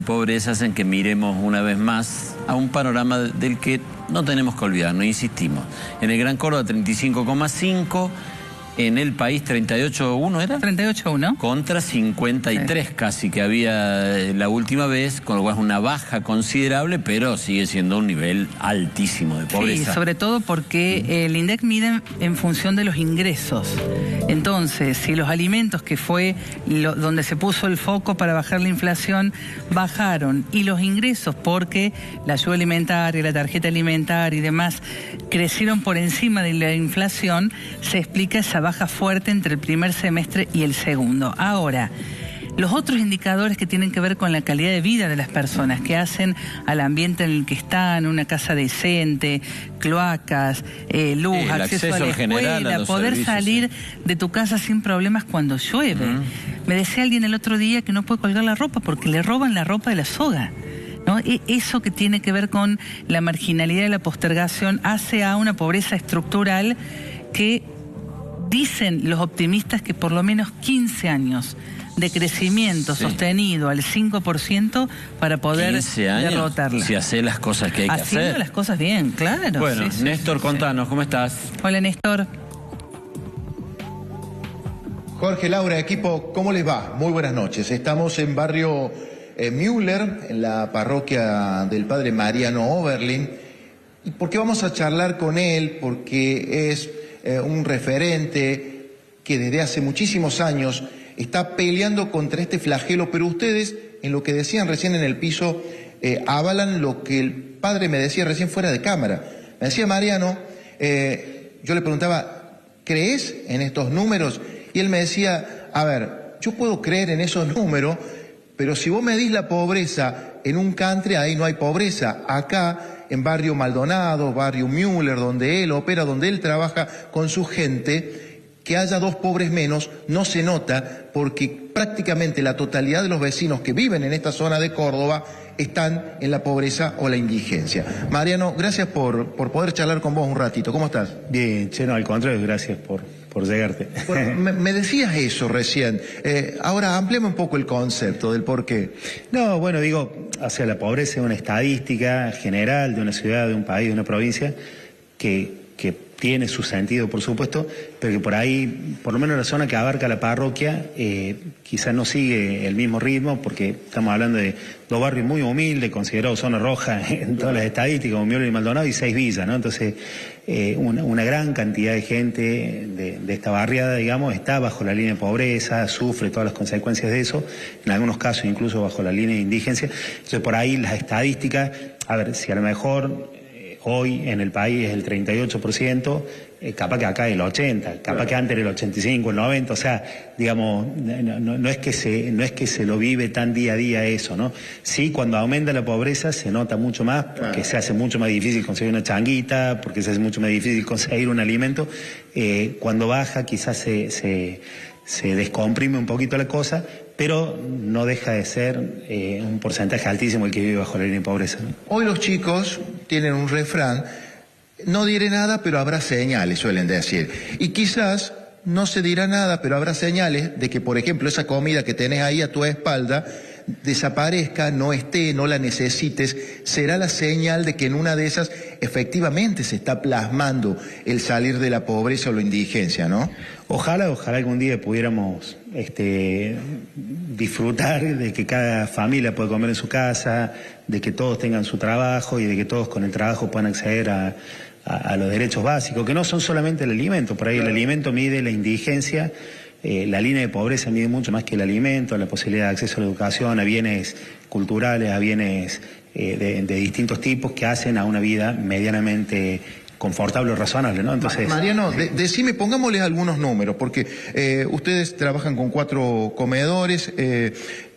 pobreza hacen que miremos una vez más a un panorama del que no tenemos que olvidarnos, insistimos. En el Gran Córdoba 35,5, en el país 38,1 ¿era? 38,1. Contra 53 sí, casi que había la última vez, con lo cual es una baja considerable, pero sigue siendo un nivel altísimo de pobreza. Sí, sobre todo porque el INDEC mide en función de los ingresos. Entonces, si los alimentos, que fue donde se puso el foco para bajar la inflación, bajaron, y los ingresos, porque la ayuda alimentaria, la tarjeta alimentaria y demás, crecieron por encima de la inflación, se explica esa baja fuerte entre el primer semestre y el segundo. Ahora, los otros indicadores que tienen que ver con la calidad de vida de las personas, que hacen al ambiente en el que están, una casa decente, cloacas, luz, acceso a la escuela, poder salir de tu casa sin problemas cuando llueve. Me decía alguien el otro día que no puede colgar la ropa porque le roban la ropa de la soga, ¿no? Eso que tiene que ver con la marginalidad y la postergación hace a una pobreza estructural que dicen los optimistas que por lo menos 15 años de crecimiento sostenido al 5% para poder 15 años, derrotarla. Si hace las cosas que hay que hacer. Haciendo las cosas bien, claro. Bueno, Néstor, contanos, ¿cómo estás? Hola, Néstor. Jorge, Laura, equipo, ¿cómo les va? Muy buenas noches. Estamos en barrio Müller, en la parroquia del padre Mariano Oberlin. ¿Y por qué vamos a charlar con él? Porque es un referente que desde hace muchísimos años está peleando contra este flagelo, pero ustedes, en lo que decían recién en el piso, avalan lo que el padre me decía recién fuera de cámara. Me decía Mariano, yo le preguntaba, ¿crees en estos números? Y él me decía, a ver, yo puedo creer en esos números, pero si vos medís la pobreza en un country, ahí no hay pobreza. Acá, en barrio Maldonado, barrio Müller, donde él opera, donde él trabaja con su gente, que haya 2 pobres menos no se nota, porque prácticamente la totalidad de los vecinos que viven en esta zona de Córdoba están en la pobreza o la indigencia. Mariano, gracias por poder charlar con vos un ratito. ¿Cómo estás? Bien, no, al contrario, gracias por llegarte. Bueno, me decías eso recién. Ahora ampliame un poco el concepto del por qué. No, bueno, digo, hacia la pobreza es una estadística general de una ciudad, de un país, de una provincia, que tiene su sentido, por supuesto, pero que por ahí, por lo menos la zona que abarca la parroquia, quizás no sigue el mismo ritmo, porque estamos hablando de 2 barrios muy humildes, considerados zona roja en todas las estadísticas, como Müller y Maldonado, y 6 villas, ¿no? Entonces, una gran cantidad de gente de esta barriada, digamos, está bajo la línea de pobreza, sufre todas las consecuencias de eso, en algunos casos incluso bajo la línea de indigencia. Entonces, por ahí las estadísticas, a ver, si a lo mejor hoy en el país es el 38%, capaz que acá es el 80%, capaz que antes era el 85%, el 90%, o sea, digamos, no es que se lo vive tan día a día eso, ¿no? Sí, cuando aumenta la pobreza se nota mucho más, porque se hace mucho más difícil conseguir una changuita, porque se hace mucho más difícil conseguir un alimento. Cuando baja quizás se descomprime un poquito la cosa, pero no deja de ser un porcentaje altísimo el que vive bajo la línea de pobreza, ¿no? Hoy los chicos tienen un refrán, no diré nada, pero habrá señales, suelen decir. Y quizás no se dirá nada, pero habrá señales de que, por ejemplo, esa comida que tenés ahí a tu espalda desaparezca, no esté, no la necesites. Será la señal de que en una de esas efectivamente se está plasmando el salir de la pobreza o la indigencia, ¿no? Ojalá algún día pudiéramos disfrutar de que cada familia pueda comer en su casa, de que todos tengan su trabajo y de que todos con el trabajo puedan acceder a los derechos básicos, que no son solamente el alimento. Por ahí el alimento mide la indigencia, la línea de pobreza mide mucho más que el alimento, la posibilidad de acceso a la educación, a bienes culturales, a bienes de distintos tipos que hacen a una vida medianamente confortable o razonable, ¿no? Entonces, Mariano, decime, pongámosles algunos números, porque ustedes trabajan con 4 comedores,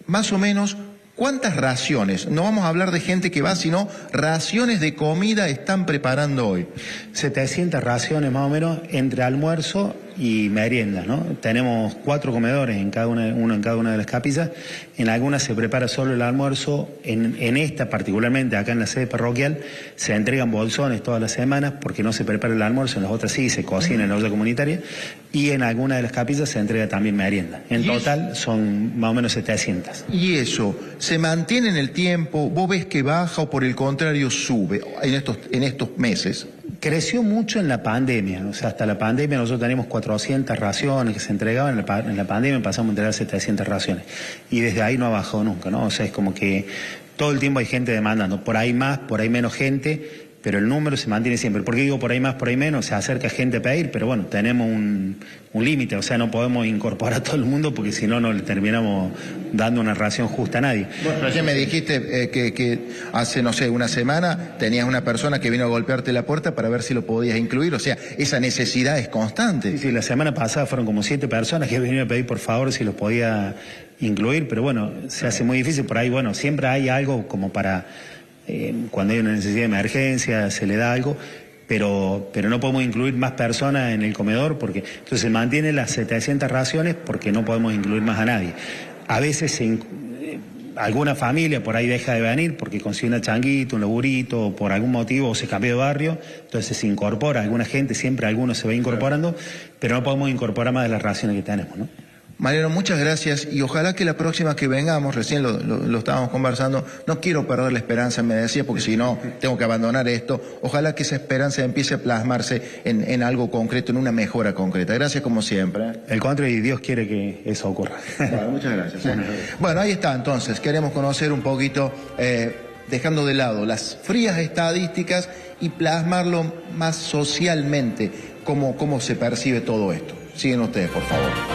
más o menos, ¿cuántas raciones? No vamos a hablar de gente que va, sino raciones de comida están preparando hoy. 700 raciones más o menos entre almuerzo y meriendas, ¿no? Tenemos 4 comedores en cada uno en cada una de las capillas. En algunas se prepara solo el almuerzo. En esta, particularmente acá en la sede parroquial, se entregan bolsones todas las semanas porque no se prepara el almuerzo. En las otras sí se cocina en la olla comunitaria. Y en alguna de las capillas se entrega también merienda. En total son más o menos 700. ¿Y eso se mantiene en el tiempo? ¿Vos ves que baja o por el contrario sube en estos meses? Creció mucho en la pandemia, o sea, hasta la pandemia nosotros teníamos 400 raciones que se entregaban, en la pandemia pasamos a entregar 700 raciones y desde ahí no ha bajado nunca, ¿no? O sea, es como que todo el tiempo hay gente demandando, por ahí más, por ahí menos gente, pero el número se mantiene siempre. ¿Por qué digo por ahí más, por ahí menos? Se acerca gente a pedir, pero bueno, tenemos un límite, o sea, no podemos incorporar a todo el mundo porque si no, no le terminamos dando una ración justa a nadie. Bueno, recién me dijiste que hace, no sé, una semana tenías una persona que vino a golpearte la puerta para ver si lo podías incluir, o sea, esa necesidad es constante. Sí, la semana pasada fueron como 7 personas que vinieron a pedir por favor si los podía incluir, pero bueno, se hace muy difícil, por ahí, bueno, siempre hay algo como para... cuando hay una necesidad de emergencia se le da algo, pero no podemos incluir más personas en el comedor porque entonces se mantienen las 700 raciones porque no podemos incluir más a nadie. A veces alguna familia por ahí deja de venir porque consigue una changuita, un laburito, o por algún motivo o se cambió de barrio, entonces se incorpora alguna gente, siempre algunos se va incorporando, pero no podemos incorporar más de las raciones que tenemos, ¿no? Mariano, muchas gracias y ojalá que la próxima que vengamos, recién lo estábamos conversando, no quiero perder la esperanza, me decía, porque si no tengo que abandonar esto, ojalá que esa esperanza empiece a plasmarse en algo concreto, en una mejora concreta. Gracias como siempre. El contrario, y Dios quiere que eso ocurra. Bueno, muchas gracias. Bueno, ahí está entonces, queremos conocer un poquito, dejando de lado las frías estadísticas y plasmarlo más socialmente, cómo se percibe todo esto. Siguen ustedes, por favor.